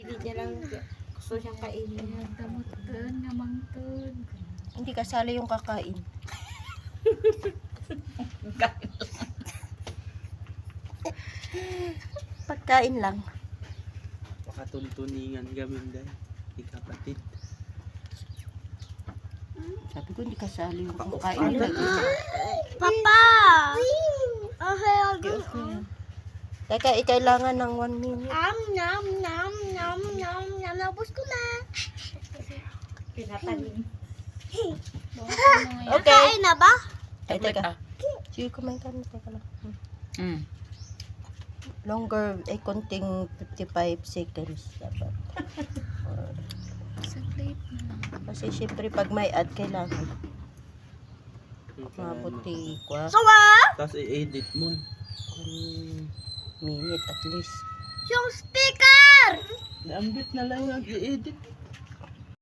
Hindi niya lang gusto siyang kainin. Damot ton, ngamang ton. Hindi kasali yung kakain. Pagkain lang. Makatuntuningan gamin dahil. Di kapatid. Sabi ko hindi kasali yung kakain lang. Papa! Okay, Teka, kailangan ng 1 minute. Nam. Nalabos ko na. Pinatanim. Okay. Kain na ba? Ay, teka. Sige, kumain ka na. Teka lang. Longer, konting 55 seconds dapat. Saglit na. Kasi syempre pag may ad, kailangan mabuti kwa Tapos i-edit mo. 1 minute at least. Yung speaker! Naambit na lang yung i-edit.